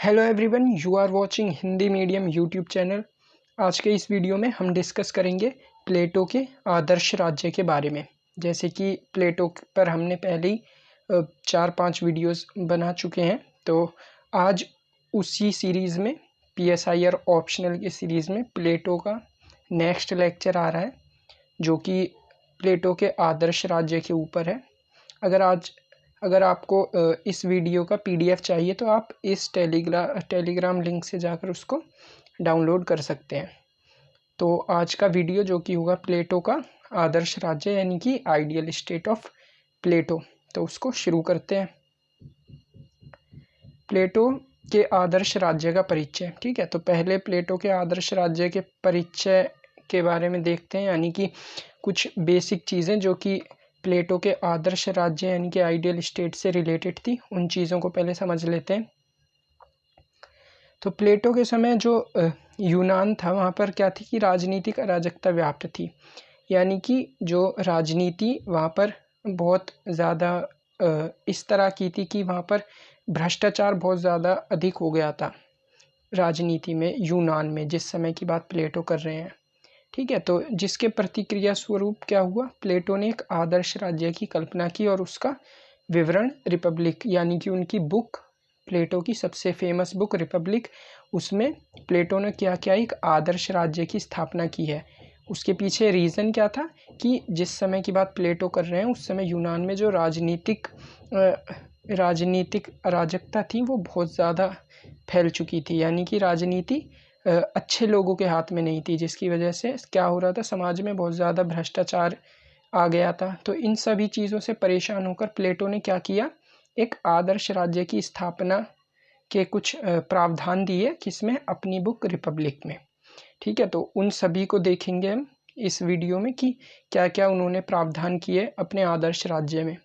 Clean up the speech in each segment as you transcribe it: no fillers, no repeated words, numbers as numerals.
Hello everyone, you are watching Hindi medium YouTube channel. आज के इस वीडियो में हम डिस्कस करेंगे प्लेटो के आदर्श राज्य के बारे में। जैसे कि प्लेटो पर हमने पहले ही 4-5 वीडियोस बना चुके हैं, तो आज उसी सीरीज़ में पीएसआई और ऑप्शनल की सीरीज़ में प्लेटो का नेक्स्ट लेक्चर आ रहा है, जो कि प्लेटो के आदर्श राज्य के ऊपर है। अगर आपको इस वीडियो का पीडीएफ चाहिए तो आप इस टेलीग्राम लिंक से जाकर उसको डाउनलोड कर सकते हैं। तो आज का वीडियो जो कि होगा प्लेटो का आदर्श राज्य यानी कि आइडियल स्टेट ऑफ प्लेटो, तो उसको शुरू करते हैं। प्लेटो के आदर्श राज्य का परिचय। ठीक है, तो पहले प्लेटो के आदर्श राज्य के परिचय के बारे में देखते हैं, यानी कि कुछ बेसिक चीज़ें जो कि प्लेटो के आदर्श राज्य यानी कि आइडियल स्टेट से रिलेटेड थी, उन चीज़ों को पहले समझ लेते हैं। तो प्लेटो के समय जो यूनान था, वहाँ पर क्या थी कि राजनीतिक अराजकता व्याप्त थी, यानी कि जो राजनीति वहाँ पर बहुत ज़्यादा इस तरह की थी कि वहाँ पर भ्रष्टाचार बहुत ज़्यादा अधिक हो गया था राजनीति में, यूनान में, जिस समय की बात प्लेटो कर रहे हैं। ठीक है, तो जिसके प्रतिक्रिया स्वरूप क्या हुआ, प्लेटो ने एक आदर्श राज्य की कल्पना की और उसका विवरण रिपब्लिक यानी कि उनकी बुक, प्लेटो की सबसे फेमस बुक रिपब्लिक, उसमें प्लेटो ने क्या किया, एक आदर्श राज्य की स्थापना की है। उसके पीछे रीज़न क्या था कि जिस समय की बात प्लेटो कर रहे हैं उस समय यूनान में जो राजनीतिक अराजकता थी वो बहुत ज़्यादा फैल चुकी थी, यानी कि राजनीति अच्छे लोगों के हाथ में नहीं थी, जिसकी वजह से क्या हो रहा था, समाज में बहुत ज़्यादा भ्रष्टाचार आ गया था। तो इन सभी चीज़ों से परेशान होकर प्लेटो ने क्या किया, एक आदर्श राज्य की स्थापना के कुछ प्रावधान दिए, किसमें, अपनी बुक रिपब्लिक में। ठीक है, तो उन सभी को देखेंगे हम इस वीडियो में कि क्या क्या उन्होंने प्रावधान किए अपने आदर्श राज्य में।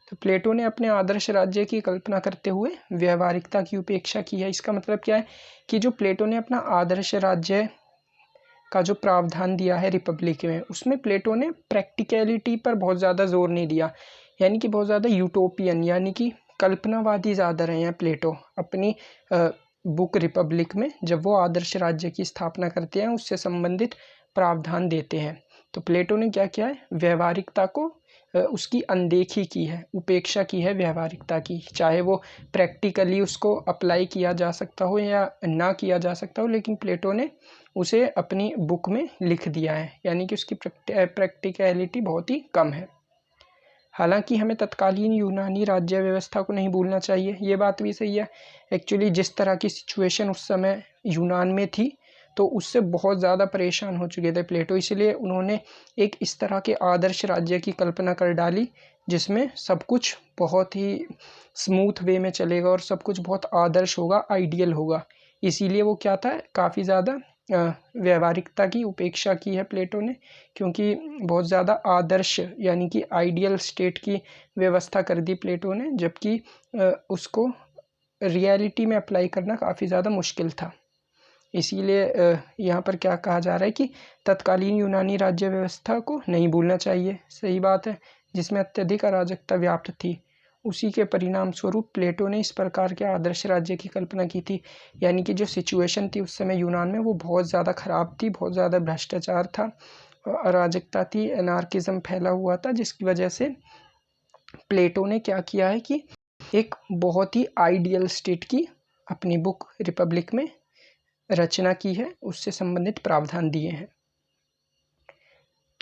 तो प्लेटो ने अपने आदर्श राज्य की कल्पना करते हुए व्यवहारिकता की उपेक्षा की है। इसका मतलब क्या है कि जो प्लेटो ने अपना आदर्श राज्य का जो प्रावधान दिया है रिपब्लिक में, उसमें प्लेटो ने प्रैक्टिकलिटी पर बहुत ज़्यादा जोर नहीं दिया, यानी कि बहुत ज़्यादा यूटोपियन यानी कि कल्पनावादी ज़्यादा रहे हैं प्लेटो अपनी बुक रिपब्लिक में। जब वो आदर्श राज्य की स्थापना करते हैं, उससे संबंधित प्रावधान देते हैं, तो प्लेटो ने क्या किया है, व्यवहारिकता को उसकी अनदेखी की है, उपेक्षा की है व्यवहारिकता की, चाहे वो प्रैक्टिकली उसको अप्लाई किया जा सकता हो या ना किया जा सकता हो, लेकिन प्लेटो ने उसे अपनी बुक में लिख दिया है, यानी कि उसकी प्रैक्टिकलिटी बहुत ही कम है। हालांकि हमें तत्कालीन यूनानी राज्य व्यवस्था को नहीं भूलना चाहिए, ये बात भी सही है। एक्चुअली जिस तरह की सिचुएशन उस समय यूनान में थी, तो उससे बहुत ज़्यादा परेशान हो चुके थे प्लेटो, इसलिए उन्होंने एक इस तरह के आदर्श राज्य की कल्पना कर डाली जिसमें सब कुछ बहुत ही स्मूथ वे में चलेगा और सब कुछ बहुत आदर्श होगा, आइडियल होगा। इसीलिए वो क्या था, काफ़ी ज़्यादा व्यवहारिकता की उपेक्षा की है प्लेटो ने, क्योंकि बहुत ज़्यादा आदर्श यानी कि आइडियल स्टेट की व्यवस्था कर दी प्लेटो ने, जबकि उसको रियलिटी में अप्लाई करना काफ़ी ज़्यादा मुश्किल था। इसीलिए यहाँ पर क्या कहा जा रहा है कि तत्कालीन यूनानी राज्य व्यवस्था को नहीं भूलना चाहिए। सही बात है, जिसमें अत्यधिक अराजकता व्याप्त थी, उसी के परिणाम स्वरूप प्लेटो ने इस प्रकार के आदर्श राज्य की कल्पना की थी। यानी कि जो सिचुएशन थी उस समय यूनान में वो बहुत ज़्यादा ख़राब थी, बहुत ज़्यादा भ्रष्टाचार था, अराजकता थी, एनार्किज्म फैला हुआ था, जिसकी वजह से प्लेटो ने क्या किया है कि एक बहुत ही आइडियल स्टेट की अपनी बुक रिपब्लिक में रचना की है, उससे संबंधित प्रावधान दिए हैं।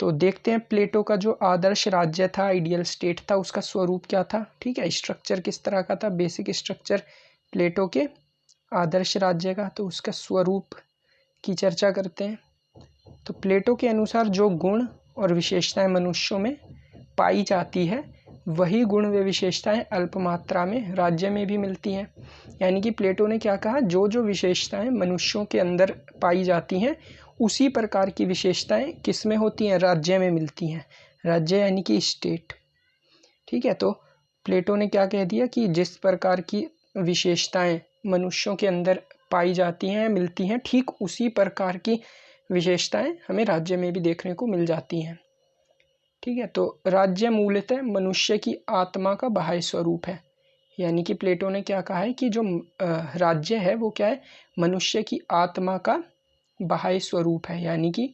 तो देखते हैं प्लेटो का जो आदर्श राज्य था, आइडियल स्टेट था, उसका स्वरूप क्या था। ठीक है, स्ट्रक्चर किस तरह का था, बेसिक स्ट्रक्चर प्लेटो के आदर्श राज्य का, तो उसका स्वरूप की चर्चा करते हैं। तो प्लेटो के अनुसार जो गुण और विशेषताएं मनुष्यों में पाई जाती है, वही गुण व विशेषताएं अल्प मात्रा में राज्य में भी मिलती हैं। यानी कि प्लेटो ने क्या कहा, जो जो विशेषताएं मनुष्यों के अंदर पाई जाती हैं, उसी प्रकार की विशेषताएं किस में होती हैं, राज्य में मिलती हैं। राज्य यानी कि स्टेट। ठीक है, तो प्लेटो ने क्या कह दिया कि जिस प्रकार की विशेषताएं मनुष्यों के अंदर पाई जाती हैं, मिलती हैं, ठीक उसी प्रकार की विशेषताएं हमें राज्य में भी देखने को मिल जाती हैं। ठीक है, तो राज्य मूलतः मनुष्य की आत्मा का बाह्य स्वरूप है, यानी कि प्लेटो ने क्या कहा है कि जो राज्य है वो क्या है, मनुष्य की आत्मा का बाह्य स्वरूप है। यानी कि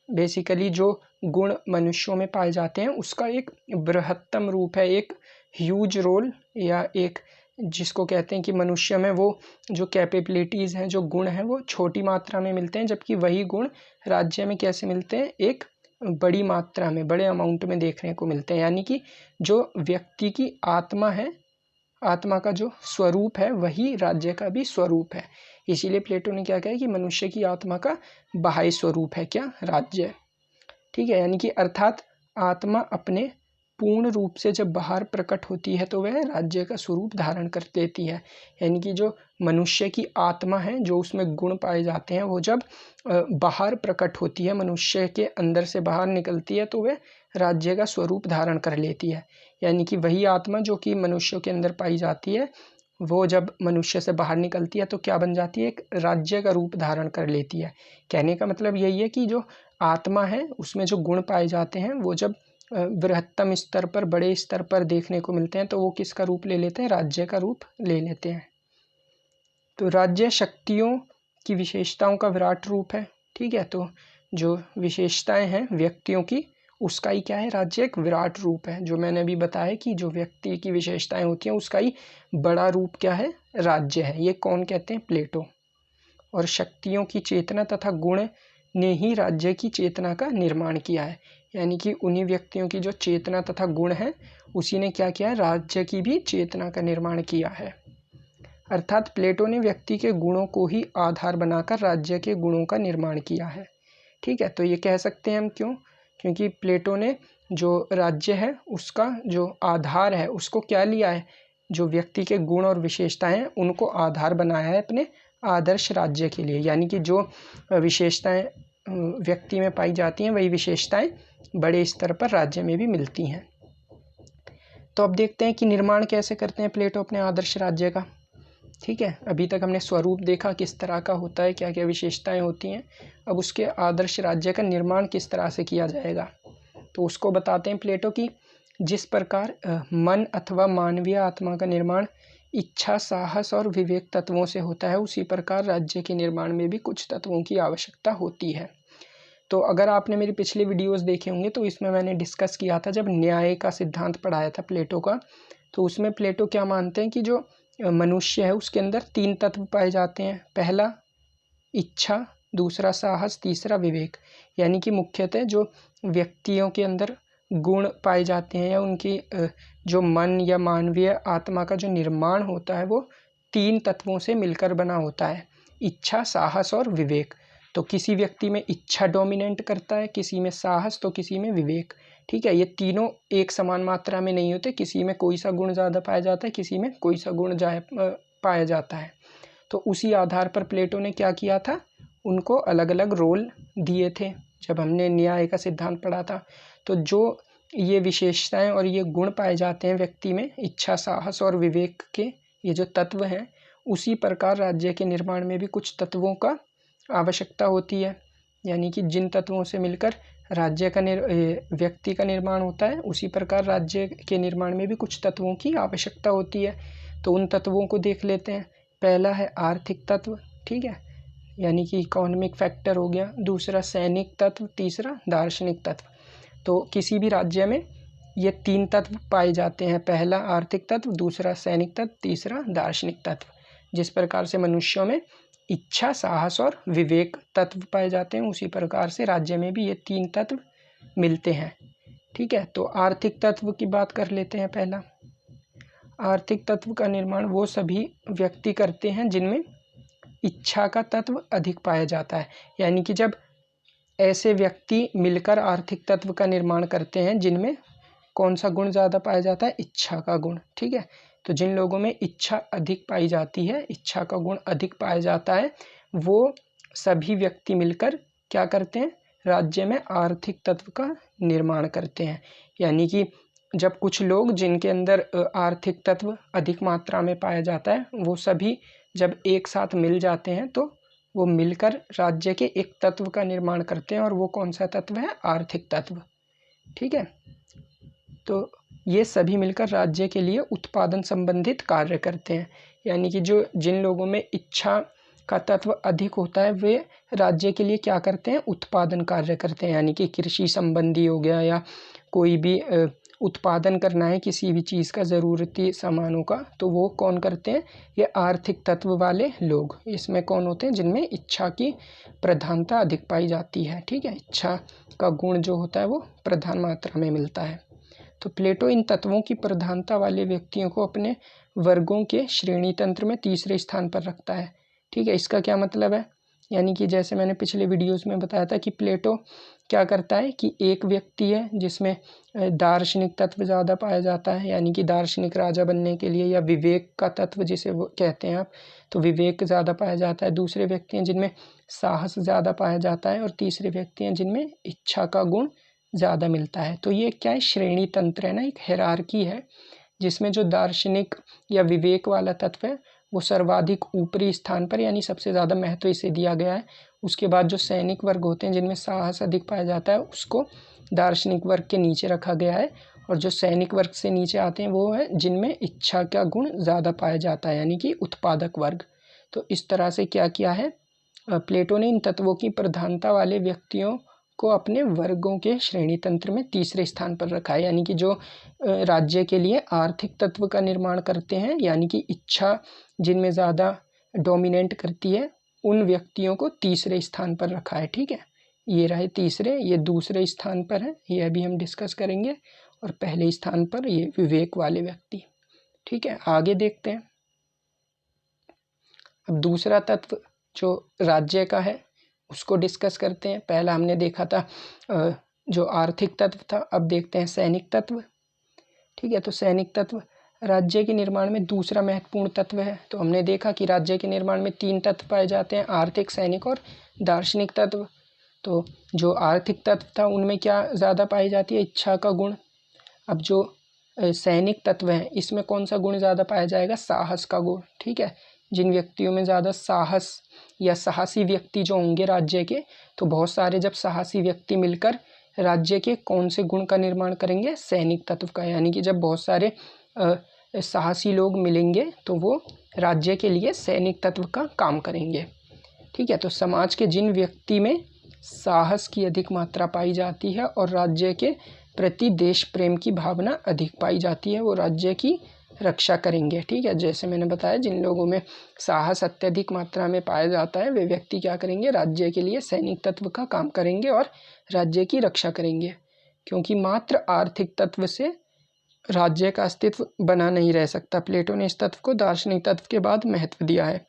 बेसिकली जो गुण मनुष्यों में पाए जाते हैं उसका एक बृहत्तम रूप है, एक ह्यूज रोल, या एक जिसको कहते हैं कि मनुष्य में वो जो कैपेबिलिटीज़ हैं, जो गुण हैं, वो छोटी मात्रा में मिलते हैं, जबकि वही गुण राज्य में कैसे मिलते हैं, एक बड़ी मात्रा में, बड़े अमाउंट में देखने को मिलते हैं। यानी कि जो व्यक्ति की आत्मा है, आत्मा का जो स्वरूप है वही राज्य का भी स्वरूप है। इसीलिए प्लेटो ने क्या कहा कि मनुष्य की आत्मा का बाह्य स्वरूप है क्या, राज्य। ठीक है, यानी कि अर्थात आत्मा अपने पूर्ण रूप से जब बाहर प्रकट होती है तो वह राज्य का स्वरूप धारण कर लेती है। यानी कि जो मनुष्य की आत्मा है, जो उसमें गुण पाए जाते हैं, वो जब बाहर प्रकट होती है, मनुष्य के अंदर से बाहर निकलती है, तो वह राज्य का स्वरूप धारण कर लेती है। यानी कि वही आत्मा जो कि मनुष्यों के अंदर पाई जाती है, वो जब मनुष्य से बाहर निकलती है तो क्या बन जाती है, एक राज्य का रूप धारण कर लेती है। कहने का मतलब यही है कि जो आत्मा है उसमें जो गुण पाए जाते हैं वो जब बृहत्तम स्तर पर, बड़े स्तर पर देखने को मिलते हैं तो वो किसका रूप ले लेते हैं, राज्य का रूप ले लेते हैं। तो राज्य शक्तियों की विशेषताओं का विराट रूप है। ठीक है, तो जो विशेषताएं हैं व्यक्तियों की, उसका ही क्या है, राज्य एक विराट रूप है। जो मैंने अभी बताया कि जो व्यक्ति की विशेषताएं होती हैं उसका ही बड़ा रूप क्या है, राज्य है। ये कौन कहते हैं, प्लेटो। और शक्तियों की चेतना तथा गुण ने ही राज्य की चेतना का निर्माण किया है। यानी कि उन्हीं व्यक्तियों की जो चेतना तथा गुण है उसी ने क्या किया है, राज्य की भी चेतना का निर्माण किया है। अर्थात प्लेटो ने व्यक्ति के गुणों को ही आधार बनाकर राज्य के गुणों का निर्माण किया है। ठीक है, तो ये कह सकते हैं हम क्यों, क्योंकि प्लेटो ने जो राज्य है उसका जो आधार है उसको क्या लिया है, जो व्यक्ति के गुण और विशेषताएं हैं उनको आधार बनाया है अपने आदर्श राज्य के लिए। यानी कि जो विशेषताएं व्यक्ति में पाई जाती हैं वही विशेषताएं बड़े स्तर पर राज्य में भी मिलती हैं। तो अब देखते हैं कि निर्माण कैसे करते हैं प्लेटो अपने आदर्श राज्य का। ठीक है, अभी तक हमने स्वरूप देखा किस तरह का होता है, क्या क्या विशेषताएं होती हैं। अब उसके आदर्श राज्य का निर्माण किस तरह से किया जाएगा, तो उसको बताते हैं प्लेटो की जिस प्रकार मन अथवा मानवीय आत्मा का निर्माण इच्छा, साहस और विवेक तत्वों से होता है, उसी प्रकार राज्य के निर्माण में भी कुछ तत्वों की आवश्यकता होती है। तो अगर आपने मेरी पिछली वीडियोस देखे होंगे तो इसमें मैंने डिस्कस किया था, जब न्याय का सिद्धांत पढ़ाया था प्लेटो का, तो उसमें प्लेटो क्या मानते हैं कि जो मनुष्य है उसके अंदर 3 तत्व पाए जाते हैं। पहला इच्छा, दूसरा साहस, तीसरा विवेक। यानी कि मुख्यतः जो व्यक्तियों के अंदर गुण पाए जाते हैं या उनकी जो मन या मानवीय आत्मा का जो निर्माण होता है वो 3 तत्वों से मिलकर बना होता है, इच्छा, साहस और विवेक। तो किसी व्यक्ति में इच्छा डोमिनेंट करता है, किसी में साहस, तो किसी में विवेक। ठीक है, ये तीनों एक समान मात्रा में नहीं होते, किसी में कोई सा गुण ज़्यादा पाया जाता है, किसी में कोई सा गुण पाया जाता है। तो उसी आधार पर प्लेटो ने क्या किया था, उनको अलग अलग रोल दिए थे। जब हमने न्याय का सिद्धांत पढ़ा था तो जो ये विशेषताएं और ये गुण पाए जाते हैं व्यक्ति में, इच्छा, साहस और विवेक के ये जो तत्व हैं, उसी प्रकार राज्य के निर्माण में भी कुछ तत्वों का आवश्यकता होती है। यानी कि जिन तत्वों से मिलकर राज्य का व्यक्ति का निर्माण होता है, उसी प्रकार राज्य के निर्माण में भी कुछ तत्वों की आवश्यकता होती है। तो उन तत्वों को देख लेते हैं। पहला है आर्थिक तत्व। ठीक है, यानी कि इकोनॉमिक फैक्टर हो गया। दूसरा सैनिक तत्व, तीसरा दार्शनिक तत्व। तो किसी भी राज्य में ये 3 तत्व पाए जाते हैं, पहला आर्थिक तत्व, दूसरा सैनिक तत्व, तीसरा दार्शनिक तत्व। जिस प्रकार से मनुष्यों में इच्छा, साहस और विवेक तत्व पाए जाते हैं, उसी प्रकार से राज्य में भी ये 3 तत्व मिलते हैं। ठीक है, तो आर्थिक तत्व की बात कर लेते हैं। पहला आर्थिक तत्व का निर्माण वो सभी व्यक्ति करते हैं जिनमें इच्छा का तत्व अधिक पाया जाता है। यानी कि जब ऐसे व्यक्ति मिलकर आर्थिक तत्व का निर्माण करते हैं जिनमें कौन सा गुण ज़्यादा पाया जाता है, इच्छा का गुण। ठीक है, तो जिन लोगों में इच्छा अधिक पाई जाती है, इच्छा का गुण अधिक पाया जाता है, वो सभी व्यक्ति मिलकर क्या करते हैं, राज्य में आर्थिक तत्व का निर्माण करते हैं। यानी कि जब कुछ लोग जिनके अंदर आर्थिक तत्व अधिक मात्रा में पाया जाता है, वो सभी जब एक साथ मिल जाते हैं तो वो मिलकर राज्य के एक तत्व का निर्माण करते हैं, और वो कौन सा तत्व है, आर्थिक तत्व। ठीक है, तो ये सभी मिलकर राज्य के लिए उत्पादन संबंधित कार्य करते हैं। यानी कि जिन लोगों में इच्छा का तत्व अधिक होता है वे राज्य के लिए क्या करते हैं, उत्पादन कार्य करते हैं। यानी कि कृषि संबंधी हो गया या कोई भी उत्पादन करना है किसी भी चीज़ का, ज़रूरती सामानों का, तो वो कौन करते हैं, ये आर्थिक तत्व वाले लोग। इसमें कौन होते हैं, जिनमें इच्छा की प्रधानता अधिक पाई जाती है। ठीक है, इच्छा का गुण जो होता है वो प्रधान मात्रा में मिलता है। तो प्लेटो इन तत्वों की प्रधानता वाले व्यक्तियों को अपने वर्गों के श्रेणी तंत्र में तीसरे स्थान पर रखता है। ठीक है, इसका क्या मतलब है, यानी कि जैसे मैंने पिछले वीडियोस में बताया था कि प्लेटो क्या करता है कि एक व्यक्ति है जिसमें दार्शनिक तत्व ज़्यादा पाया जाता है, यानी कि दार्शनिक राजा बनने के लिए, या विवेक का तत्व जिसे वो कहते हैं आप, तो विवेक ज़्यादा पाया जाता है। दूसरे व्यक्ति हैं जिनमें साहस ज़्यादा पाया जाता है, और तीसरे व्यक्ति हैं जिनमें इच्छा का गुण ज़्यादा मिलता है। तो ये क्या है, श्रेणी तंत्र है ना, एक हायरार्की है जिसमें जो दार्शनिक या विवेक वाला तत्व है वो सर्वाधिक ऊपरी स्थान पर, यानी सबसे ज़्यादा महत्व इसे दिया गया है। उसके बाद जो सैनिक वर्ग होते हैं जिनमें साहस अधिक पाया जाता है उसको दार्शनिक वर्ग के नीचे रखा गया है, और जो सैनिक वर्ग से नीचे आते हैं वो है जिनमें इच्छा का गुण ज़्यादा पाया जाता है, यानी कि उत्पादक वर्ग। तो इस तरह से क्या किया है, प्लेटो ने इन तत्वों की प्रधानता वाले व्यक्तियों को अपने वर्गों के श्रेणी तंत्र में तीसरे स्थान पर रखा है। यानी कि जो राज्य के लिए आर्थिक तत्व का निर्माण करते हैं, यानी कि इच्छा जिनमें ज़्यादा डोमिनेट करती है, उन व्यक्तियों को तीसरे स्थान पर रखा है। ठीक है, ये रहे तीसरे, ये दूसरे स्थान पर है, ये अभी हम डिस्कस करेंगे, और पहले स्थान पर ये विवेक वाले व्यक्ति। ठीक है, आगे देखते हैं। अब दूसरा तत्व जो राज्य का है उसको डिस्कस करते हैं। पहला हमने देखा था जो आर्थिक तत्व था, अब देखते हैं सैनिक तत्व। ठीक है, तो सैनिक तत्व राज्य के निर्माण में दूसरा महत्वपूर्ण तत्व है। तो हमने देखा कि राज्य के निर्माण में 3 तत्व पाए जाते हैं, आर्थिक, सैनिक और दार्शनिक तत्व। तो जो आर्थिक तत्व था उनमें क्या ज़्यादा पाई जाती है, इच्छा का गुण। अब जो सैनिक तत्व है इसमें कौन सा गुण ज़्यादा पाया जाएगा, साहस का गुण। ठीक है, जिन व्यक्तियों में ज़्यादा साहस या साहसी व्यक्ति जो होंगे राज्य के, तो बहुत सारे जब साहसी व्यक्ति मिलकर राज्य के कौन से गुण का निर्माण करेंगे, सैनिक तत्व का। यानी कि जब बहुत सारे साहसी लोग मिलेंगे तो वो राज्य के लिए सैनिक तत्व का काम करेंगे। ठीक है, तो समाज के जिन व्यक्ति में साहस की अधिक मात्रा पाई जाती है और राज्य के प्रति देश प्रेम की भावना अधिक पाई जाती है, वो राज्य की रक्षा करेंगे। ठीक है, जैसे मैंने बताया जिन लोगों में साहस अत्यधिक मात्रा में पाया जाता है वे व्यक्ति क्या करेंगे, राज्य के लिए सैनिक तत्व का काम करेंगे और राज्य की रक्षा करेंगे। क्योंकि मात्र आर्थिक तत्व से राज्य का अस्तित्व बना नहीं रह सकता। प्लेटो ने इस तत्व को दार्शनिक तत्व के बाद महत्व दिया है।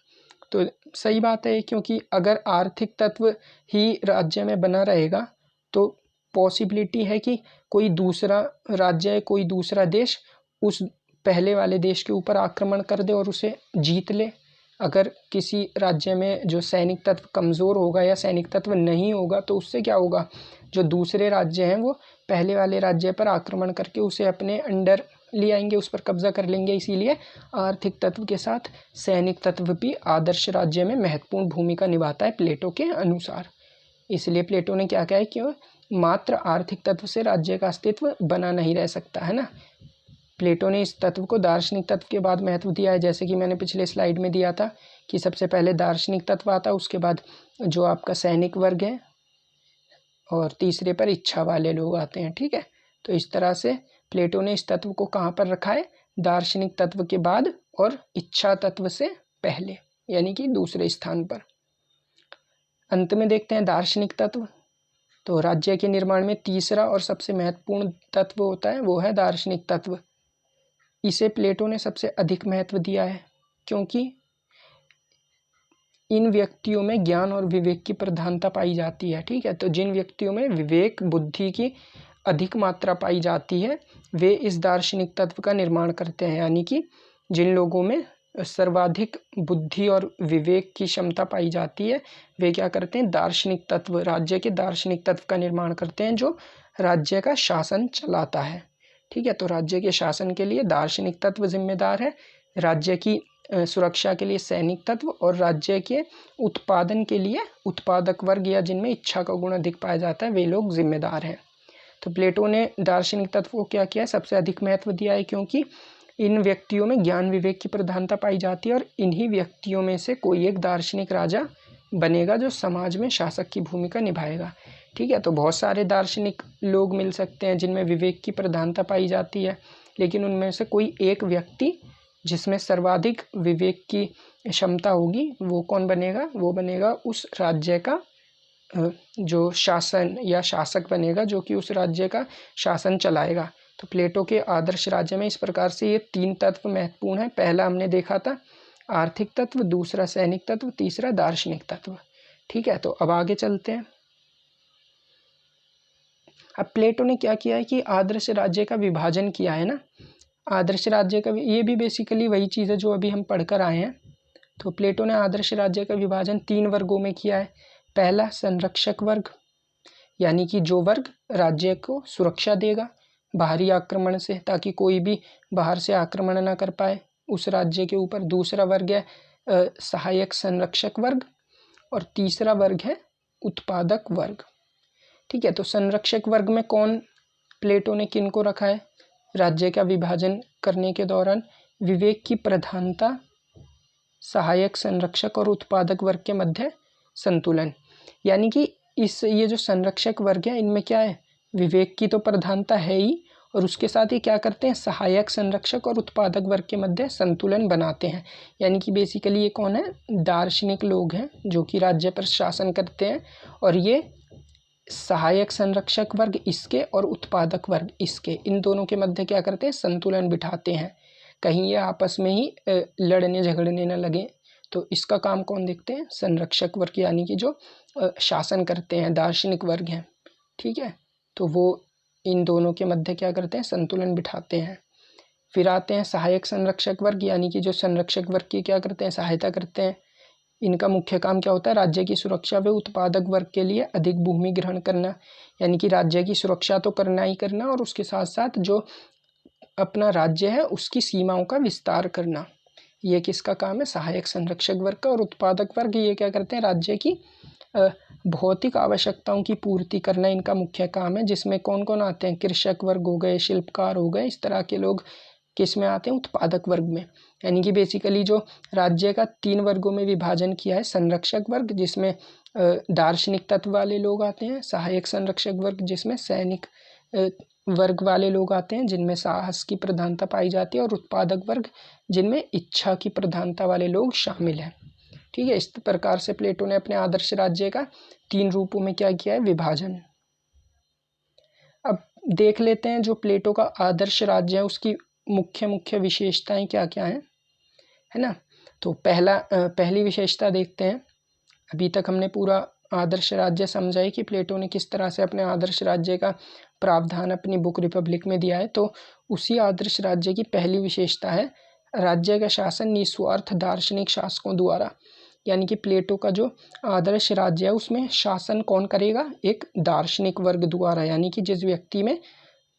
तो सही बात है, क्योंकि अगर आर्थिक तत्व ही राज्य में बना रहेगा तो पॉसिबिलिटी है कि कोई दूसरा राज्य, कोई दूसरा देश उस पहले वाले देश के ऊपर आक्रमण कर दे और उसे जीत ले। अगर किसी राज्य में जो सैनिक तत्व कमज़ोर होगा या सैनिक तत्व नहीं होगा तो उससे क्या होगा, जो दूसरे राज्य हैं वो पहले वाले राज्य पर आक्रमण करके उसे अपने अंडर ले आएंगे, उस पर कब्जा कर लेंगे। इसीलिए आर्थिक तत्व के साथ सैनिक तत्व भी आदर्श राज्य में महत्वपूर्ण भूमिका निभाता है प्लेटो के अनुसार। इसलिए प्लेटो ने क्या कहा है कि मात्र आर्थिक तत्व से राज्य का अस्तित्व बना नहीं रह सकता है ना। प्लेटो ने इस तत्व को दार्शनिक तत्व के बाद महत्व दिया है, जैसे कि मैंने पिछले स्लाइड में दिया था कि सबसे पहले दार्शनिक तत्व आता है, उसके बाद जो आपका सैनिक वर्ग है, और तीसरे पर इच्छा वाले लोग आते हैं। ठीक है, तो इस तरह से प्लेटो ने इस तत्व को कहाँ पर रखा है, दार्शनिक तत्व के बाद और इच्छा तत्व से पहले, यानी कि दूसरे स्थान पर। अंत में देखते हैं दार्शनिक तत्व। तो राज्य के निर्माण में तीसरा और सबसे महत्वपूर्ण तत्व होता है वो है दार्शनिक तत्व। इसे प्लेटो ने सबसे अधिक महत्व दिया है क्योंकि इन व्यक्तियों में ज्ञान और विवेक की प्रधानता पाई जाती है। ठीक है, तो जिन व्यक्तियों में विवेक, बुद्धि की अधिक मात्रा पाई जाती है वे इस दार्शनिक तत्व का निर्माण करते हैं। यानी कि जिन लोगों में सर्वाधिक बुद्धि और विवेक की क्षमता पाई जाती है वे क्या करते हैं, दार्शनिक तत्व, राज्य के दार्शनिक तत्व का निर्माण करते हैं जो राज्य का शासन चलाता है। ठीक है, तो राज्य के शासन के लिए दार्शनिक तत्व जिम्मेदार है, राज्य की सुरक्षा के लिए सैनिक तत्व, और राज्य के उत्पादन के लिए उत्पादक वर्ग या जिनमें इच्छा का गुण अधिक पाया जाता है वे लोग जिम्मेदार हैं। तो प्लेटो ने दार्शनिक तत्व को क्या किया है, सबसे अधिक महत्व दिया है, क्योंकि इन व्यक्तियों में ज्ञान विवेक की प्रधानता पाई जाती है और इन्हीं व्यक्तियों में से कोई एक दार्शनिक राजा बनेगा जो समाज में शासक की भूमिका निभाएगा। ठीक है, तो बहुत सारे दार्शनिक लोग मिल सकते हैं जिनमें विवेक की प्रधानता पाई जाती है, लेकिन उनमें से कोई एक व्यक्ति जिसमें सर्वाधिक विवेक की क्षमता होगी वो कौन बनेगा, वो बनेगा उस राज्य का जो शासन या शासक बनेगा, जो कि उस राज्य का शासन चलाएगा। तो प्लेटो के आदर्श राज्य में इस प्रकार से ये 3 तत्व महत्वपूर्ण है। पहला हमने देखा था आर्थिक तत्व, दूसरा सैनिक तत्व, तीसरा दार्शनिक तत्व। ठीक है, तो अब आगे चलते हैं। अब प्लेटो ने क्या किया है कि आदर्श राज्य का विभाजन किया है ना। आदर्श राज्य का ये भी बेसिकली वही चीज़ है जो अभी हम पढ़कर आए हैं। तो प्लेटो ने आदर्श राज्य का विभाजन 3 वर्गों में किया है। पहला संरक्षक वर्ग, यानी कि जो वर्ग राज्य को सुरक्षा देगा बाहरी आक्रमण से, ताकि कोई भी बाहर से आक्रमण ना कर पाए उस राज्य के ऊपर। दूसरा वर्ग है सहायक संरक्षक वर्ग और तीसरा वर्ग है उत्पादक वर्ग। ठीक है, तो संरक्षक वर्ग में कौन प्लेटो ने किन को रखा है राज्य का विभाजन करने के दौरान? विवेक की प्रधानता, सहायक संरक्षक और उत्पादक वर्ग के मध्य संतुलन। यानी कि ये जो संरक्षक वर्ग है इनमें क्या है, विवेक की तो प्रधानता है ही, और उसके साथ ही क्या करते हैं, सहायक संरक्षक और उत्पादक वर्ग के मध्य संतुलन बनाते हैं। यानी कि बेसिकली ये कौन है, दार्शनिक लोग हैं जो कि राज्य पर शासन करते हैं, और ये सहायक संरक्षक वर्ग इसके और उत्पादक वर्ग इसके, इन दोनों के मध्य क्या करते हैं, संतुलन बिठाते हैं, कहीं ये आपस में ही लड़ने झगड़ने न लगे। तो इसका काम कौन देखते हैं, संरक्षक वर्ग, यानी कि जो शासन करते हैं, दार्शनिक वर्ग हैं। ठीक है, तो वो इन दोनों के मध्य क्या करते हैं, संतुलन बिठाते हैं। फिर आते हैं सहायक संरक्षक वर्ग, यानी कि जो संरक्षक वर्ग की क्या करते हैं, सहायता करते हैं। इनका मुख्य काम क्या होता है, राज्य की सुरक्षा व उत्पादक वर्ग के लिए अधिक भूमि ग्रहण करना। यानी कि राज्य की सुरक्षा तो करना ही करना, और उसके साथ साथ जो अपना राज्य है उसकी सीमाओं का विस्तार करना। ये किसका काम है, सहायक संरक्षक वर्ग का। और उत्पादक वर्ग ये क्या करते हैं, राज्य की भौतिक आवश्यकताओं की पूर्ति करना इनका मुख्य काम है, जिसमें कौन कौन आते हैं, कृषक वर्ग हो गए, शिल्पकार हो गए, इस तरह के लोग किस में आते हैं, उत्पादक वर्ग में। यानी कि बेसिकली जो राज्य का 3 वर्गों में विभाजन किया है, संरक्षक वर्ग जिसमें दार्शनिक तत्व वाले लोग आते हैं, सहायक संरक्षक वर्ग जिसमें सैनिक वर्ग वाले लोग आते हैं जिनमें साहस की प्रधानता पाई जाती है, और उत्पादक वर्ग जिनमें इच्छा की प्रधानता वाले लोग शामिल हैं। ठीक है, इस प्रकार से प्लेटो ने अपने आदर्श राज्य का 3 रूपों में क्या किया है, विभाजन। अब देख लेते हैं जो प्लेटो का आदर्श राज्य है उसकी मुख्य विशेषताएं क्या क्या हैं, है ना। तो पहली विशेषता देखते हैं। अभी तक हमने पूरा आदर्श राज्य समझा है कि प्लेटो ने किस तरह से अपने आदर्श राज्य का प्रावधान अपनी बुक रिपब्लिक में दिया है। तो उसी आदर्श राज्य की पहली विशेषता है राज्य का शासन निस्वार्थ दार्शनिक शासकों द्वारा। यानी कि प्लेटो का जो आदर्श राज्य है उसमें शासन कौन करेगा, एक दार्शनिक वर्ग द्वारा। यानी कि जिस व्यक्ति में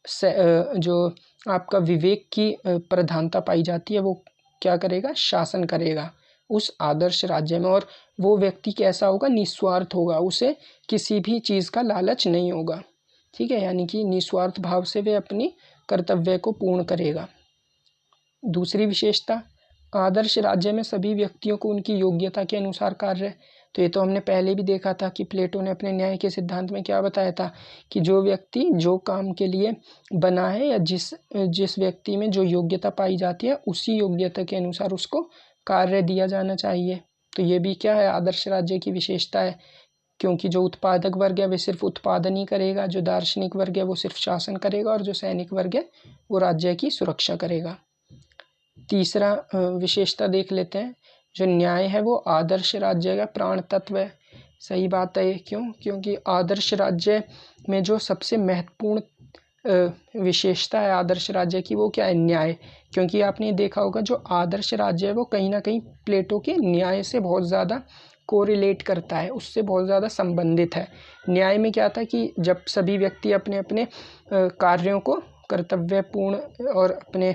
जो आपका विवेक की प्रधानता पाई जाती है वो क्या करेगा, शासन करेगा उस आदर्श राज्य में। और वो व्यक्ति कैसा होगा, निस्वार्थ होगा, उसे किसी भी चीज़ का लालच नहीं होगा। ठीक है, यानी कि निस्वार्थ भाव से वे अपनी कर्तव्य को पूर्ण करेगा। दूसरी विशेषता, आदर्श राज्य में सभी व्यक्तियों को उनकी योग्यता के अनुसार कार्य। तो ये तो हमने पहले भी देखा था कि प्लेटो ने अपने न्याय के सिद्धांत में क्या बताया था कि जो व्यक्ति जो काम के लिए बना है या जिस व्यक्ति में जो योग्यता पाई जाती है उसी योग्यता के अनुसार उसको कार्य दिया जाना चाहिए। तो ये भी क्या है, आदर्श राज्य की विशेषता है, क्योंकि जो उत्पादक वर्ग है वे सिर्फ उत्पादन ही करेगा, जो दार्शनिक वर्ग है वो सिर्फ शासन करेगा, और जो सैनिक वर्ग है वो राज्य की सुरक्षा करेगा। तीसरा विशेषता देख लेते हैं, जो न्याय है वो आदर्श राज्य का प्राण तत्व है। सही बात है, क्यों, क्योंकि आदर्श राज्य में जो सबसे महत्वपूर्ण विशेषता है आदर्श राज्य की वो क्या है, न्याय। क्योंकि आपने देखा होगा जो आदर्श राज्य है वो कहीं ना कहीं प्लेटो के न्याय से बहुत ज़्यादा कोरिलेट करता है, उससे बहुत ज़्यादा संबंधित है। न्याय में क्या था कि जब सभी व्यक्ति अपने अपने कार्यों को कर्तव्यपूर्ण और अपने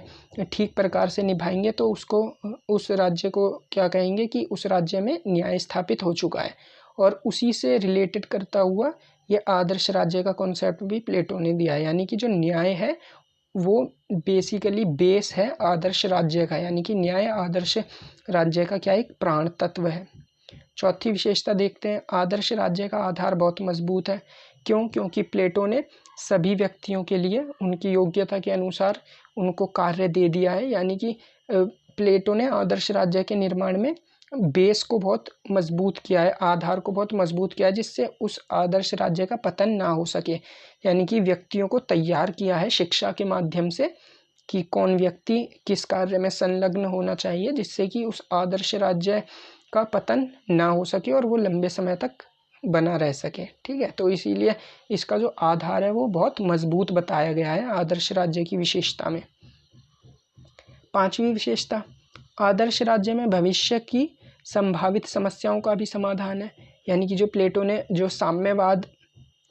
ठीक प्रकार से निभाएंगे तो उस राज्य को क्या कहेंगे कि उस राज्य में न्याय स्थापित हो चुका है। और उसी से रिलेटेड करता हुआ ये आदर्श राज्य का कॉन्सेप्ट भी प्लेटो ने दिया है। यानी कि जो न्याय है वो बेसिकली बेस है आदर्श राज्य का, यानी कि न्याय आदर्श राज्य का क्या एक प्राण तत्व है। चौथी विशेषता देखते हैं, आदर्श राज्य का आधार बहुत मजबूत है। क्यों? क्योंकि प्लेटो ने सभी व्यक्तियों के लिए उनकी योग्यता के अनुसार उनको कार्य दे दिया है। यानी कि प्लेटो ने आदर्श राज्य के निर्माण में बेस को बहुत मजबूत किया है, आधार को बहुत मजबूत किया है, जिससे उस आदर्श राज्य का पतन ना हो सके। यानी कि व्यक्तियों को तैयार किया है शिक्षा के माध्यम से कि कौन व्यक्ति किस कार्य में संलग्न होना चाहिए, जिससे कि उस आदर्श राज्य का पतन ना हो सके और वो लंबे समय तक बना रह सके। ठीक है, तो इसीलिए इसका जो आधार है वो बहुत मजबूत बताया गया है आदर्श राज्य की विशेषता में। पांचवी विशेषता, आदर्श राज्य में भविष्य की संभावित समस्याओं का भी समाधान है। यानी कि जो प्लेटो ने जो साम्यवाद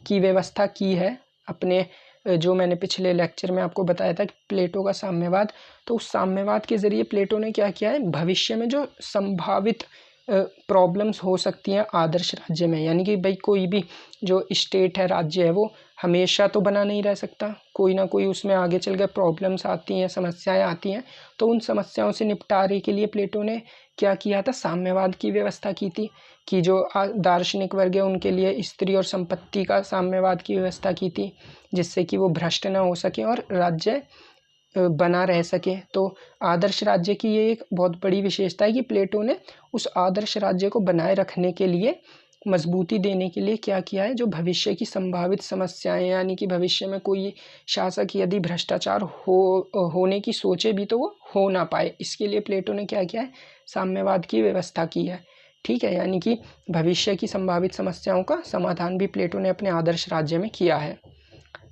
की व्यवस्था की है अपने, जो मैंने पिछले लेक्चर में आपको बताया था कि प्लेटो का साम्यवाद, तो उस साम्यवाद के जरिए प्लेटो ने क्या किया है, भविष्य में जो संभावित प्रॉब्लम्स हो सकती हैं आदर्श राज्य में, यानी कि भाई कोई भी जो स्टेट है, राज्य है, वो हमेशा तो बना नहीं रह सकता, कोई ना कोई उसमें आगे चल कर प्रॉब्लम्स आती हैं, समस्याएं आती हैं। तो उन समस्याओं से निपटारे के लिए प्लेटो ने क्या किया था, साम्यवाद की व्यवस्था की थी कि जो दार्शनिक वर्ग है उनके लिए स्त्री और संपत्ति का साम्यवाद की व्यवस्था की थी, जिससे कि वो भ्रष्ट ना हो सके और राज्य बना रह सके। तो आदर्श राज्य की ये एक बहुत बड़ी विशेषता है कि प्लेटो ने उस आदर्श राज्य को बनाए रखने के लिए, मजबूती देने के लिए क्या किया है, जो भविष्य की संभावित समस्याएं, यानी कि भविष्य में कोई शासक यदि भ्रष्टाचार होने की सोचे भी तो वो हो ना पाए, इसके लिए प्लेटो ने क्या किया है, साम्यवाद की व्यवस्था की है। ठीक है, यानी कि भविष्य की संभावित समस्याओं का समाधान भी प्लेटो ने अपने आदर्श राज्य में किया है।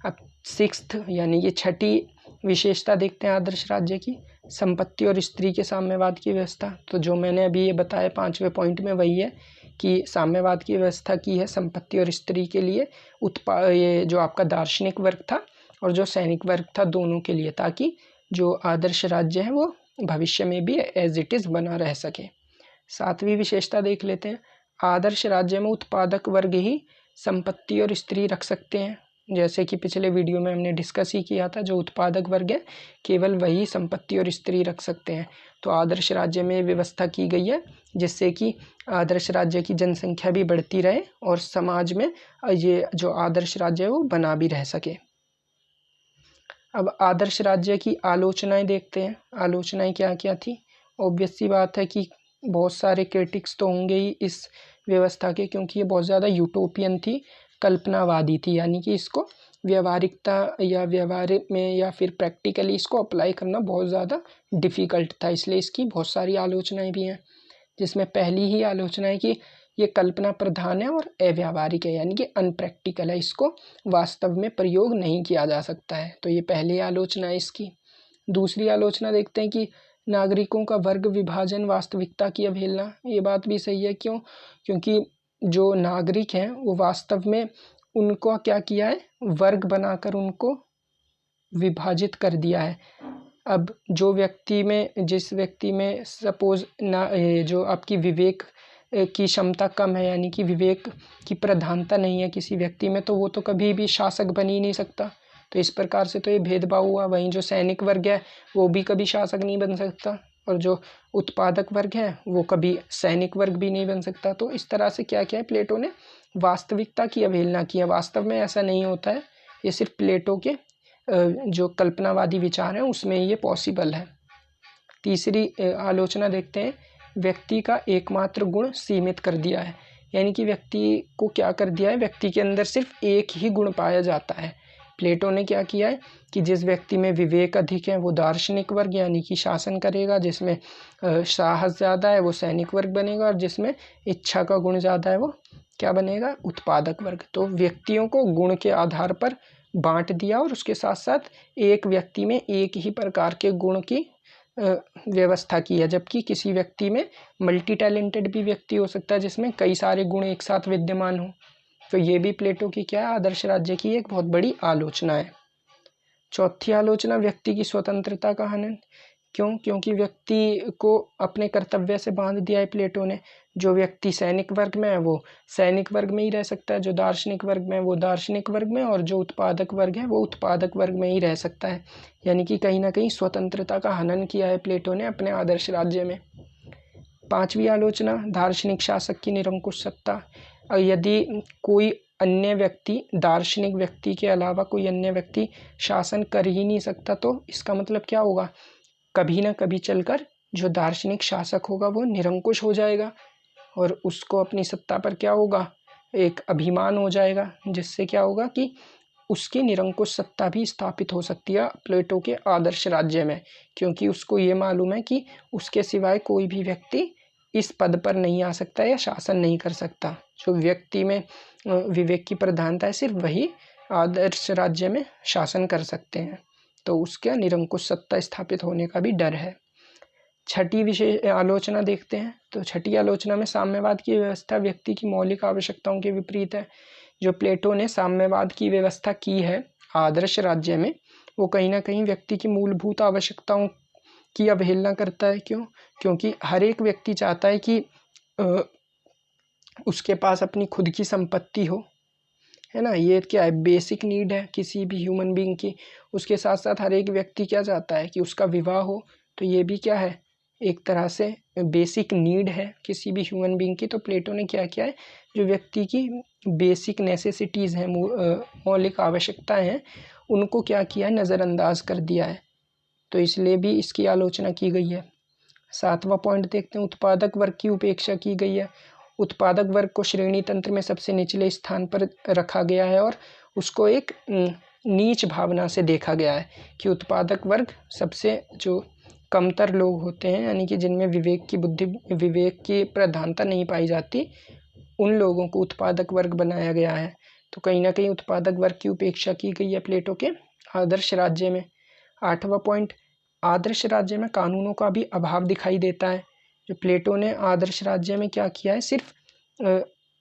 अब सिक्स्थ यानी कि छठी विशेषता देखते हैं आदर्श राज्य की, संपत्ति और स्त्री के साम्यवाद की व्यवस्था। तो जो मैंने अभी ये बताया पांचवें पॉइंट में वही है कि साम्यवाद की व्यवस्था की है संपत्ति और स्त्री के लिए, ये जो आपका दार्शनिक वर्ग था और जो सैनिक वर्ग था दोनों के लिए, ताकि जो आदर्श राज्य है वो भविष्य में भी एज इट इज़ बना रह सके। सातवीं विशेषता देख लेते हैं, आदर्श राज्य में उत्पादक वर्ग ही संपत्ति और स्त्री रख सकते हैं। जैसे कि पिछले वीडियो में हमने डिस्कस ही किया था, जो उत्पादक वर्ग है केवल वही संपत्ति और स्त्री रख सकते हैं। तो आदर्श राज्य में व्यवस्था की गई है जिससे कि आदर्श राज्य की जनसंख्या भी बढ़ती रहे और समाज में ये जो आदर्श राज्य है वो बना भी रह सके। अब आदर्श राज्य की आलोचनाएं देखते हैं। आलोचनाएं क्या क्या थी? ऑब्वियस सी बात है कि बहुत सारे क्रिटिक्स तो होंगे ही इस व्यवस्था के, क्योंकि ये बहुत ज़्यादा यूटोपियन थी, कल्पनावादी थी। यानी कि इसको व्यवहारिकता या व्यवहार में या फिर प्रैक्टिकली इसको अप्लाई करना बहुत ज़्यादा डिफ़िकल्ट था, इसलिए इसकी बहुत सारी आलोचनाएं भी हैं। जिसमें पहली ही आलोचना है कि ये कल्पना प्रधान है और अव्यावहारिक है, यानी कि अनप्रैक्टिकल है, इसको वास्तव में प्रयोग नहीं किया जा सकता है। तो ये पहली आलोचना है इसकी। दूसरी आलोचना देखते हैं कि नागरिकों का वर्ग विभाजन वास्तविकता की अवहेलना। ये बात भी सही है, क्यों? क्योंकि जो नागरिक हैं वो वास्तव में उनको क्या किया है, वर्ग बनाकर उनको विभाजित कर दिया है। अब जो व्यक्ति में, जिस व्यक्ति में सपोज ना जो आपकी विवेक की क्षमता कम है, यानी कि विवेक की प्रधानता नहीं है किसी व्यक्ति में, तो वो तो कभी भी शासक बन ही नहीं सकता। तो इस प्रकार से तो ये भेदभाव हुआ। वहीं जो सैनिक वर्ग है वो भी कभी शासक नहीं बन सकता, और जो उत्पादक वर्ग है वो कभी सैनिक वर्ग भी नहीं बन सकता। तो इस तरह से क्या किया है, प्लेटो ने वास्तविकता की अवहेलना की है। वास्तव में ऐसा नहीं होता है, ये सिर्फ प्लेटो के जो कल्पनावादी विचार हैं उसमें ये पॉसिबल है। तीसरी आलोचना देखते हैं, व्यक्ति का एकमात्र गुण सीमित कर दिया है। यानी कि व्यक्ति को क्या कर दिया है, व्यक्ति के अंदर सिर्फ एक ही गुण पाया जाता है। प्लेटो ने क्या किया है कि जिस व्यक्ति में विवेक अधिक है वो दार्शनिक वर्ग यानी कि शासन करेगा, जिसमें साहस ज़्यादा है वो सैनिक वर्ग बनेगा, और जिसमें इच्छा का गुण ज़्यादा है वो क्या बनेगा, उत्पादक वर्ग। तो व्यक्तियों को गुण के आधार पर बांट दिया और उसके साथ साथ एक व्यक्ति में एक ही प्रकार के गुण की व्यवस्था की है। जबकि किसी व्यक्ति में मल्टी टैलेंटेड भी व्यक्ति हो सकता है जिसमें कई सारे गुण एक साथ विद्यमान हो। तो ये भी प्लेटो की क्या है, आदर्श राज्य की एक बहुत बड़ी आलोचना है। चौथी आलोचना, व्यक्ति की स्वतंत्रता का हनन। क्यों? क्योंकि व्यक्ति को अपने कर्तव्य से बांध दिया है प्लेटो ने। जो व्यक्ति सैनिक वर्ग में है वो सैनिक वर्ग में ही रह सकता है, जो दार्शनिक वर्ग में है वो दार्शनिक वर्ग में, और जो उत्पादक वर्ग है वो उत्पादक वर्ग में ही रह सकता है। यानी कि कहीं ना कहीं स्वतंत्रता का हनन किया है प्लेटो ने अपने आदर्श राज्य में। 5वीं आलोचना, दार्शनिक शासक की निरंकुश सत्ता। यदि कोई अन्य व्यक्ति, दार्शनिक व्यक्ति के अलावा कोई अन्य व्यक्ति शासन कर ही नहीं सकता, तो इसका मतलब क्या होगा? कभी ना कभी चलकर जो दार्शनिक शासक होगा वो निरंकुश हो जाएगा, और उसको अपनी सत्ता पर क्या होगा? एक अभिमान हो जाएगा, जिससे क्या होगा कि उसकी निरंकुश सत्ता भी स्थापित हो सकती है प्लेटो के आदर्श राज्य में, क्योंकि उसको ये मालूम है कि उसके सिवाय कोई भी व्यक्ति इस पद पर नहीं आ सकता या शासन नहीं कर सकता। जो व्यक्ति में विवेक की प्रधानता है, सिर्फ वही आदर्श राज्य में शासन कर सकते हैं, तो उसका निरंकुश सत्ता स्थापित होने का भी डर है। 6ठी विशेष आलोचना देखते हैं। तो 6ठी आलोचना में साम्यवाद की व्यवस्था व्यक्ति की मौलिक आवश्यकताओं के विपरीत है। जो प्लेटो ने साम्यवाद की व्यवस्था की है आदर्श राज्य में, वो कहीं ना कहीं व्यक्ति की मूलभूत आवश्यकताओं की अवहेलना करता है। क्यों? क्योंकि हर एक व्यक्ति चाहता है कि उसके पास अपनी खुद की संपत्ति हो, है ना। ये क्या है? बेसिक नीड है किसी भी ह्यूमन बीइंग की। उसके साथ साथ हर एक व्यक्ति क्या चाहता है कि उसका विवाह हो, तो ये भी क्या है? एक तरह से बेसिक नीड है किसी भी ह्यूमन बीइंग की। तो प्लेटो ने क्या किया है? जो व्यक्ति की बेसिक नेसेसिटीज़ हैं, मौलिक आवश्यकताएं हैं, उनको क्या किया है? नज़रअंदाज कर दिया है। तो इसलिए भी इसकी आलोचना की गई है। 7वां पॉइंट देखते हैं, उत्पादक वर्ग की उपेक्षा की गई है। उत्पादक वर्ग को श्रेणी तंत्र में सबसे निचले स्थान पर रखा गया है, और उसको एक नीच भावना से देखा गया है कि उत्पादक वर्ग सबसे जो कमतर लोग होते हैं, यानी कि जिनमें विवेक की प्रधानता नहीं पाई जाती, उन लोगों को उत्पादक वर्ग बनाया गया है। तो कहीं ना कहीं उत्पादक वर्ग की उपेक्षा की गई है प्लेटो के आदर्श राज्य में। 8वां पॉइंट, आदर्श राज्य में कानूनों का भी अभाव दिखाई देता है। जो प्लेटो ने आदर्श राज्य में क्या किया है? सिर्फ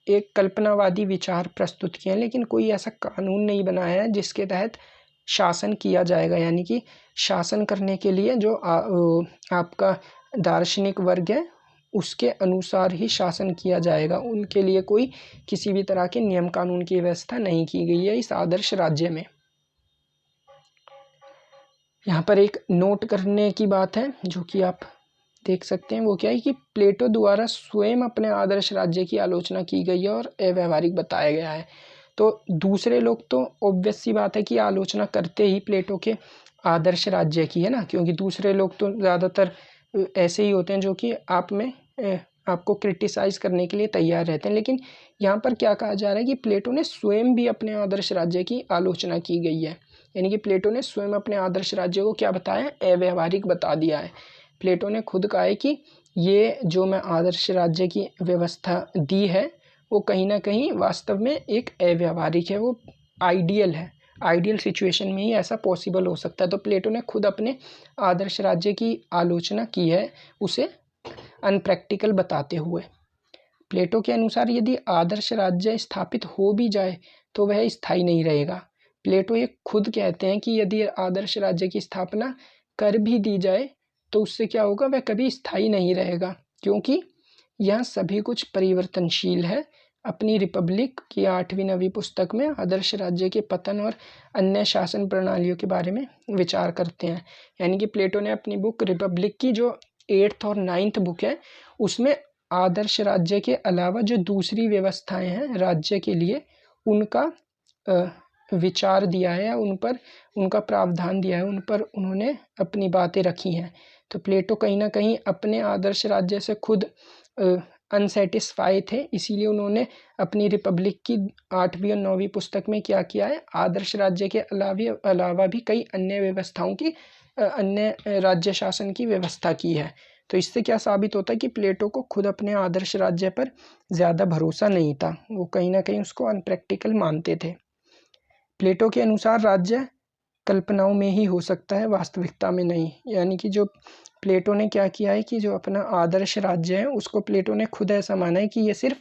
एक कल्पनावादी विचार प्रस्तुत किए हैं, लेकिन कोई ऐसा कानून नहीं बनाया है जिसके तहत शासन किया जाएगा। यानी कि शासन करने के लिए जो आपका दार्शनिक वर्ग है, उसके अनुसार ही शासन किया जाएगा। उनके लिए कोई किसी भी तरह के नियम कानून की व्यवस्था नहीं की गई है इस आदर्श राज्य में। यहाँ पर एक नोट करने की बात है जो कि आप देख सकते हैं, वो क्या है कि प्लेटो द्वारा स्वयं अपने आदर्श राज्य की आलोचना की गई है और अव्यावहारिक बताया गया है। तो दूसरे लोग तो ऑब्वियस सी बात है कि आलोचना करते ही प्लेटो के आदर्श राज्य की, है ना, क्योंकि दूसरे लोग तो ज़्यादातर ऐसे ही होते हैं जो कि आपको क्रिटिसाइज करने के लिए तैयार रहते हैं। लेकिन यहाँ पर क्या कहा जा रहा है कि प्लेटो ने स्वयं भी अपने आदर्श राज्य की आलोचना की गई है। यानी कि प्लेटो ने स्वयं अपने आदर्श राज्य को क्या बताया? अव्यावहारिक बता दिया है। प्लेटो ने खुद कहा है कि ये जो मैं आदर्श राज्य की व्यवस्था दी है, वो कहीं ना कहीं वास्तव में एक अव्यावहारिक है, वो आइडियल है। आइडियल सिचुएशन में ही ऐसा पॉसिबल हो सकता है। तो प्लेटो ने खुद अपने आदर्श राज्य की आलोचना की है, उसे अनप्रैक्टिकल बताते हुए। प्लेटो के अनुसार यदि आदर्श राज्य स्थापित हो भी जाए तो वह स्थायी नहीं रहेगा। प्लेटो ये खुद कहते हैं कि यदि आदर्श राज्य की स्थापना कर भी दी जाए तो उससे क्या होगा? वह कभी स्थायी नहीं रहेगा, क्योंकि यह सभी कुछ परिवर्तनशील है। अपनी रिपब्लिक की 8वीं 9वीं पुस्तक में आदर्श राज्य के पतन और अन्य शासन प्रणालियों के बारे में विचार करते हैं। यानी कि प्लेटो ने अपनी बुक रिपब्लिक की जो 8th और 9th बुक है, उसमें आदर्श राज्य के अलावा जो दूसरी व्यवस्थाएं हैं राज्य के लिए, उनका विचार दिया है, उन पर उनका प्रावधान दिया है, उन पर उन्होंने अपनी बातें रखी हैं। तो प्लेटो कहीं ना कहीं अपने आदर्श राज्य से खुद अनसेटिस्फाई थे, इसीलिए उन्होंने अपनी रिपब्लिक की 8वीं और 9वीं पुस्तक में क्या किया है? आदर्श राज्य के अलावा भी कई अन्य व्यवस्थाओं की, अन्य राज्य शासन की व्यवस्था की है। तो इससे क्या साबित होता है कि प्लेटो को खुद अपने आदर्श राज्य पर ज़्यादा भरोसा नहीं था, वो कहीं ना कहीं उसको अनप्रैक्टिकल मानते थे। प्लेटो के अनुसार राज्य कल्पनाओं में ही हो सकता है, वास्तविकता में नहीं। यानी कि जो प्लेटो ने क्या किया है कि जो अपना आदर्श राज्य है उसको प्लेटो ने खुद ऐसा माना है कि ये सिर्फ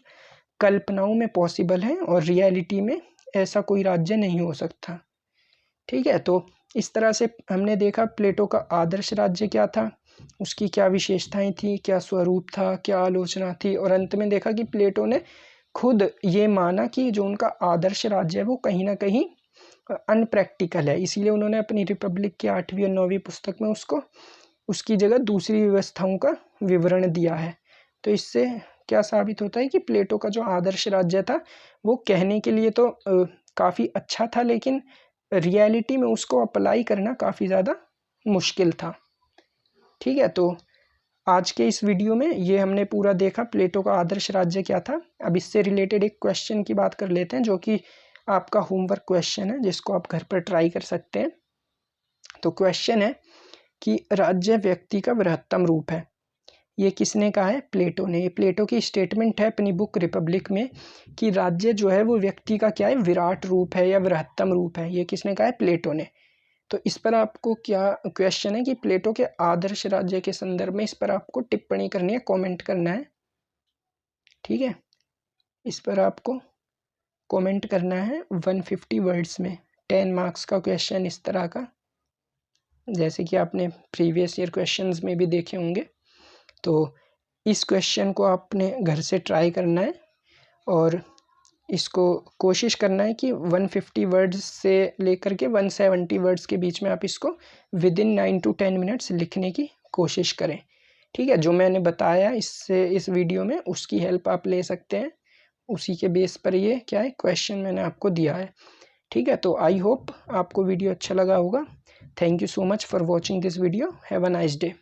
कल्पनाओं में पॉसिबल है और रियलिटी में ऐसा कोई राज्य नहीं हो सकता। ठीक है, तो इस तरह से हमने देखा प्लेटो का आदर्श राज्य क्या था, उसकी क्या विशेषताएं थी, क्या स्वरूप था, क्या आलोचना थी, और अंत में देखा कि प्लेटो ने खुद ये माना कि जो उनका आदर्श राज्य है वो कहीं ना कहीं अनप्रैक्टिकल है, इसीलिए उन्होंने अपनी रिपब्लिक की 8वीं और 9वीं पुस्तक में उसकी जगह दूसरी व्यवस्थाओं का विवरण दिया है। तो इससे क्या साबित होता है कि प्लेटो का जो आदर्श राज्य था वो कहने के लिए तो काफ़ी अच्छा था, लेकिन रियलिटी में उसको अप्लाई करना काफ़ी ज़्यादा मुश्किल था। ठीक है, तो आज के इस वीडियो में ये हमने पूरा देखा प्लेटो का आदर्श राज्य क्या था। अब इससे रिलेटेड एक क्वेश्चन की बात कर लेते हैं, जो कि आपका होमवर्क क्वेश्चन है, जिसको आप घर पर ट्राई कर सकते हैं। तो क्वेश्चन है कि राज्य व्यक्ति का बृहत्तम रूप है। ये किसने कहा है? प्लेटो ने। ये प्लेटो की स्टेटमेंट है अपनी बुक रिपब्लिक में कि राज्य जो है वो व्यक्ति का क्या है, विराट रूप है या बृहत्तम रूप है। ये किसने कहा है? प्लेटो ने। तो इस पर आपको क्या क्वेश्चन है कि प्लेटो के आदर्श राज्य के संदर्भ में इस पर आपको टिप्पणी करनी है, कमेंट करना है। ठीक है, इस पर आपको कमेंट करना है 150 वर्ड्स में। 10 मार्क्स का क्वेश्चन इस तरह का, जैसे कि आपने प्रीवियस ईयर क्वेश्चंस में भी देखे होंगे। तो इस क्वेश्चन को आपने घर से ट्राई करना है और इसको कोशिश करना है कि 150 वर्ड्स से लेकर के 170 वर्ड्स के बीच में आप इसको विदिन 9 to 10 मिनट्स लिखने की कोशिश करें। ठीक है, जो मैंने बताया इस वीडियो में उसकी हेल्प आप ले सकते हैं, उसी के बेस पर ये क्या है क्वेश्चन मैंने आपको दिया है। ठीक है, तो आई होप आपको वीडियो अच्छा लगा होगा। Thank you so much for watching this video. Have a nice day.